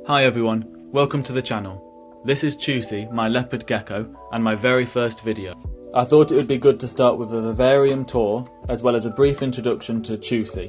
Hi everyone, welcome to the channel. This is Chusi, my leopard gecko, and my very first video. I thought it would be good to start with a vivarium tour, as well as a brief introduction to Chusi.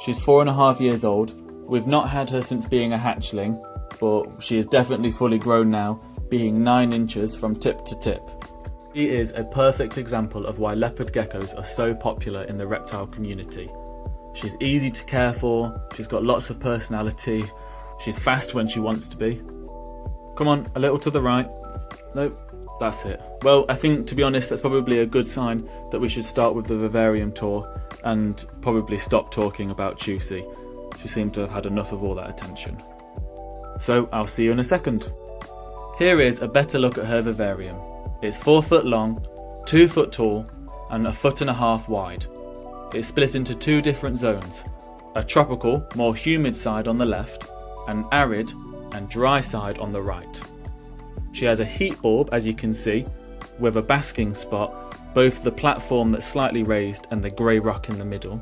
She's 4.5 years old. We've not had her since being a hatchling, but she is definitely fully grown now, being 9 inches from tip to tip. She is a perfect example of why leopard geckos are so popular in the reptile community. She's easy to care for, she's got lots of personality, she's fast when she wants to be. Come on, a little to the right. Nope, that's it. Well, I think, to be honest, that's probably a good sign that we should start with the vivarium tour and probably stop talking about Chusi. She seemed to have had enough of all that attention. So, I'll see you in a second. Here is a better look at her vivarium. It's 4 foot long, 2 foot tall, and 1.5 feet wide. It's split into 2 different zones. A tropical, more humid side on the left, an arid and dry side on the right. She has a heat bulb, as you can see, with a basking spot, both the platform that's slightly raised and the grey rock in the middle.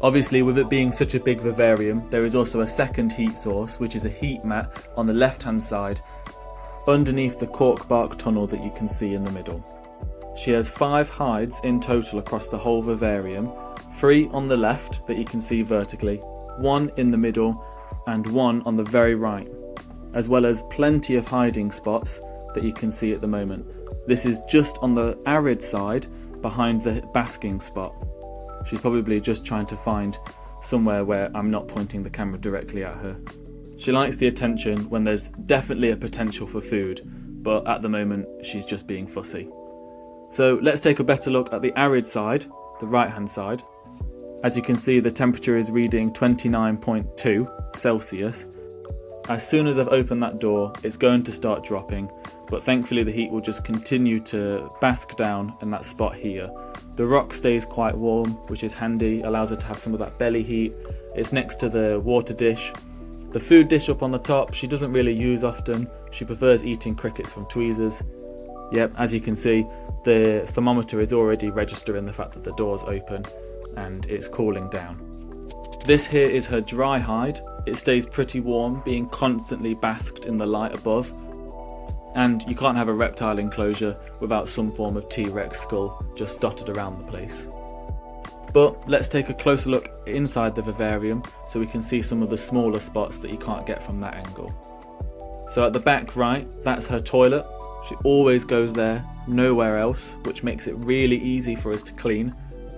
Obviously, with it being such a big vivarium, there is also a second heat source, which is a heat mat on the left hand side, underneath the cork bark tunnel that you can see in the middle. She has 5 hides in total across the whole vivarium, 3 on the left that you can see vertically, 1 in the middle, and 1 on the very right, as well as plenty of hiding spots that you can see at the moment. This is just on the arid side behind the basking spot. She's probably just trying to find somewhere where I'm not pointing the camera directly at her. She likes the attention when there's definitely a potential for food, but at the moment she's just being fussy. So let's take a better look at the arid side, the right hand side. As you can see, the temperature is reading 29.2 Celsius. As soon as I've opened that door, it's going to start dropping, but thankfully the heat will just continue to bask down in that spot here. The rock stays quite warm, which is handy, allows her to have some of that belly heat. It's next to the water dish. The food dish up on the top, she doesn't really use often. She prefers eating crickets from tweezers. Yep, as you can see, the thermometer is already registering the fact that the door's open and it's cooling down. This here is her dry hide. It stays pretty warm, being constantly basked in the light above. And you can't have a reptile enclosure without some form of T-Rex skull just dotted around the place. But let's take a closer look inside the vivarium so we can see some of the smaller spots that you can't get from that angle. So at the back right, that's her toilet. She always goes there, nowhere else, which makes it really easy for us to clean.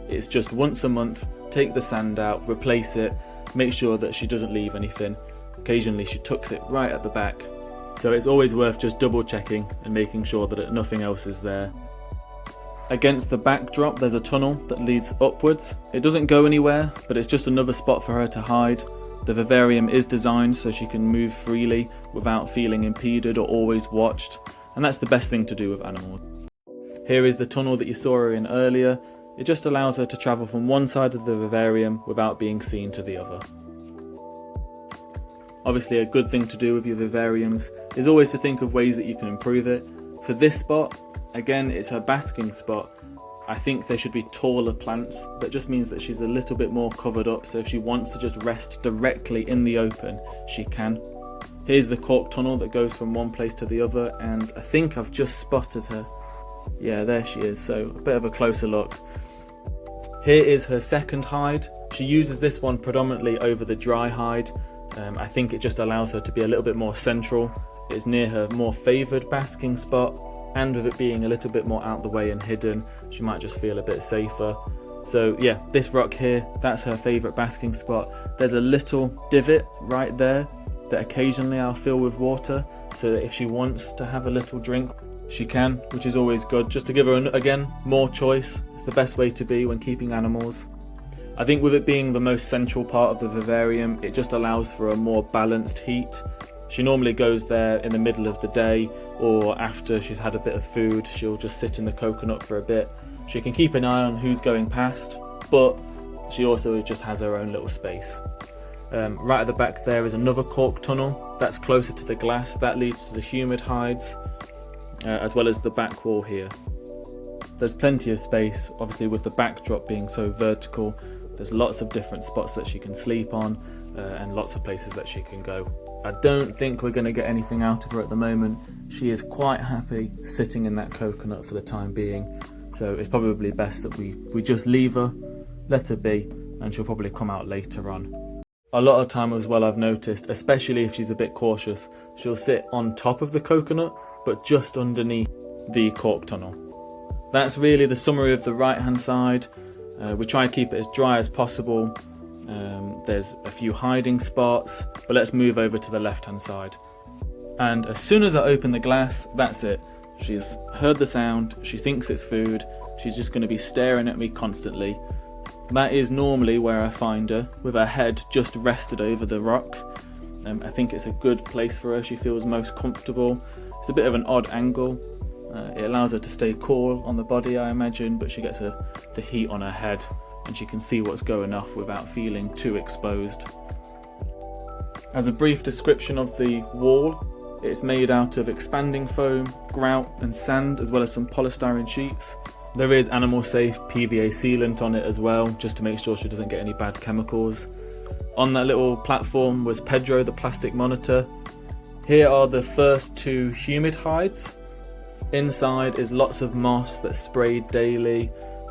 It's just once a month, take the sand out, replace it, make sure that she doesn't leave anything. Occasionally she tucks it right at the back. So it's always worth just double checking and making sure that nothing else is there. Against the backdrop there's a tunnel that leads upwards. It doesn't go anywhere, but it's just another spot for her to hide. The vivarium is designed so she can move freely without feeling impeded or always watched, and that's the best thing to do with animals. Here is the tunnel that you saw her in earlier. It just allows her to travel from one side of the vivarium without being seen to the other. Obviously, a good thing to do with your vivariums is always to think of ways that you can improve it. For this spot, again, it's her basking spot. I think there should be taller plants. That just means that she's a little bit more covered up, so if she wants to just rest directly in the open, she can. Here's the cork tunnel that goes from one place to the other, and I think I've just spotted her. Yeah, there she is, so a bit of a closer look. Here is her second hide. She uses this one predominantly over the dry hide. I think it just allows her to be a little bit more central. It's near her more favoured basking spot, and with it being a little bit more out the way and hidden, she might just feel a bit safer. So yeah, this rock here, that's her favourite basking spot. There's a little divot right there that occasionally I'll fill with water, so that if she wants to have a little drink, she can, which is always good, just to give her, again, more choice. It's the best way to be when keeping animals. I think with it being the most central part of the vivarium, it just allows for a more balanced heat. She normally goes there in the middle of the day, or after she's had a bit of food, she'll just sit in the coconut for a bit. She can keep an eye on who's going past, but she also just has her own little space. Right at the back there is another cork tunnel. That's closer to the glass. That leads to the humid hides, as well as the back wall here. There's plenty of space, obviously with the backdrop being so vertical. There's lots of different spots that she can sleep on, and lots of places that she can go. I don't think we're going to get anything out of her at the moment. She is quite happy sitting in that coconut for the time being, so it's probably best that we just leave her, let her be, and she'll probably come out later on. A lot of time as well, I've noticed, especially if she's a bit cautious, she'll sit on top of the coconut but just underneath the cork tunnel. That's really the summary of the right hand side. We try and keep it as dry as possible. There's a few hiding spots, but let's move over to the left hand side. And as soon as I open the glass, that's it. She's heard the sound, she thinks it's food, she's just going to be staring at me constantly. That is normally where I find her, with her head just rested over the rock. I think it's a good place for her, she feels most comfortable. It's a bit of an odd angle. It allows her to stay cool on the body, I imagine, but she gets the heat on her head and she can see what's going off without feeling too exposed. As a brief description of the wall, it's made out of expanding foam, grout and sand, as well as some polystyrene sheets. There is animal safe PVA sealant on it as well, just to make sure she doesn't get any bad chemicals. On that little platform was Pedro, the plastic monitor. Here are the first 2 humid hides. Inside is lots of moss that's sprayed daily.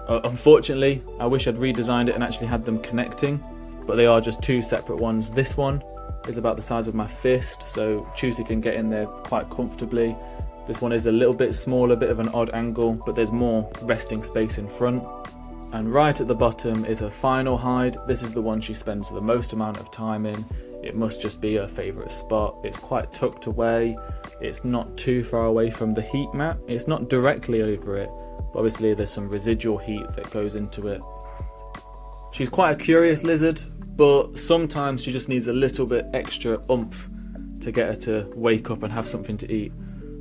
Unfortunately, I wish I'd redesigned it and actually had them connecting, but they are just 2 separate ones. This one is about the size of my fist, so Chusi can get in there quite comfortably. This one is a little bit smaller, bit of an odd angle, but there's more resting space in front. And right at the bottom is her final hide. This is the one she spends the most amount of time in. It must just be her favourite spot. It's quite tucked away. It's not too far away from the heat mat. It's not directly over it, but obviously there's some residual heat that goes into it. She's quite a curious lizard, but sometimes she just needs a little bit extra oomph to get her to wake up and have something to eat.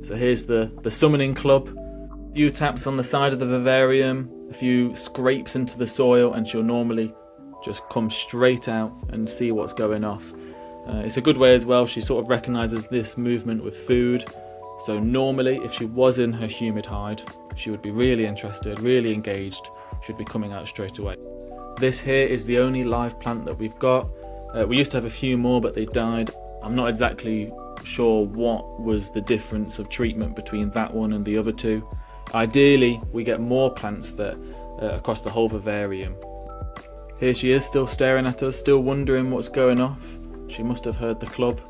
So here's the summoning club. A few taps on the side of the vivarium, a few scrapes into the soil, and she'll normally just come straight out and see what's going off. It's a good way as well, she sort of recognises this movement with food. So normally if she was in her humid hide, she would be really interested, really engaged, she'd be coming out straight away. This here is the only live plant that we've got. We used to have a few more, but they died. I'm not exactly sure what was the difference of treatment between that one and the other 2. Ideally, we get more plants that across the whole vivarium. Here she is, still staring at us, still wondering what's going off. She must have heard the club,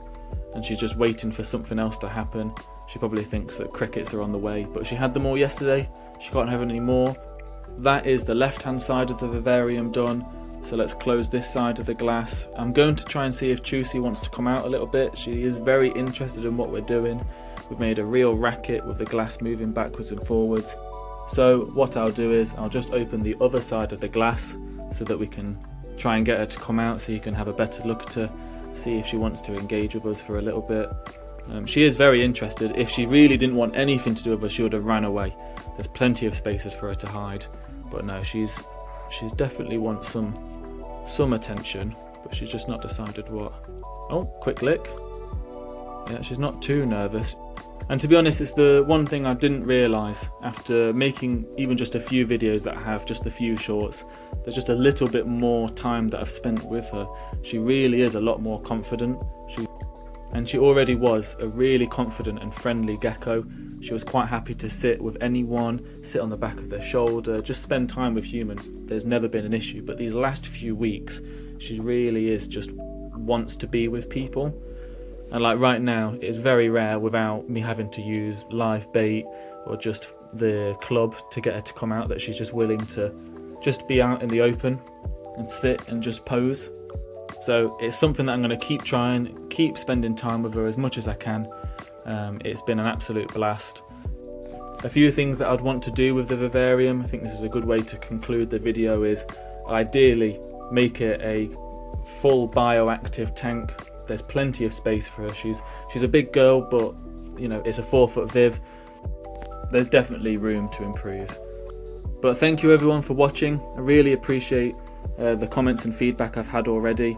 and she's just waiting for something else to happen. She probably thinks that crickets are on the way, but she had them all yesterday. She can't have any more. That is the left-hand side of the vivarium done. So let's close this side of the glass. I'm going to try and see if Chusi wants to come out a little bit. She is very interested in what we're doing. We've made a real racket with the glass moving backwards and forwards. So what I'll do is I'll just open the other side of the glass so that we can try and get her to come out, so you can have a better look at her, see if she wants to engage with us for a little bit. She is very interested. If she really didn't want anything to do with us, she would have ran away. There's plenty of spaces for her to hide, but no, she's definitely wants some attention, but she's just not decided what. Oh, quick lick. Yeah, she's not too nervous. And to be honest, it's the one thing I didn't realise after making even just a few videos that have just a few shorts. There's just a little bit more time that I've spent with her. She really is a lot more confident. She already was a really confident and friendly gecko. She was quite happy to sit with anyone, sit on the back of their shoulder, just spend time with humans. There's never been an issue, but these last few weeks, she really is just wants to be with people. And like right now, it's very rare without me having to use live bait or just the club to get her to come out that she's just willing to just be out in the open and sit and just pose. So it's something that I'm going to keep trying, keep spending time with her as much as I can. It's been an absolute blast. A few things that I'd want to do with the vivarium, I think this is a good way to conclude the video, is ideally make it a full bioactive tank. There's plenty of space for her. She's a big girl, but you know, it's a 4-foot viv. There's definitely room to improve. But thank you everyone for watching. I really appreciate the comments and feedback I've had already.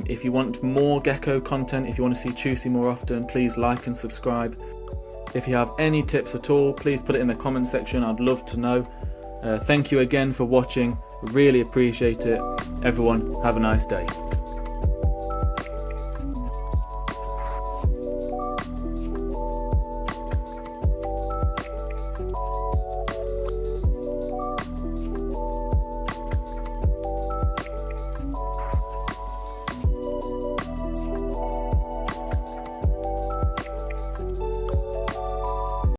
If you want more gecko content, if you want to see Chusi more often, please like and subscribe. If you have any tips at all, please put it in the comment section. I'd love to know. Thank you again for watching. Really appreciate it. Everyone, have a nice day.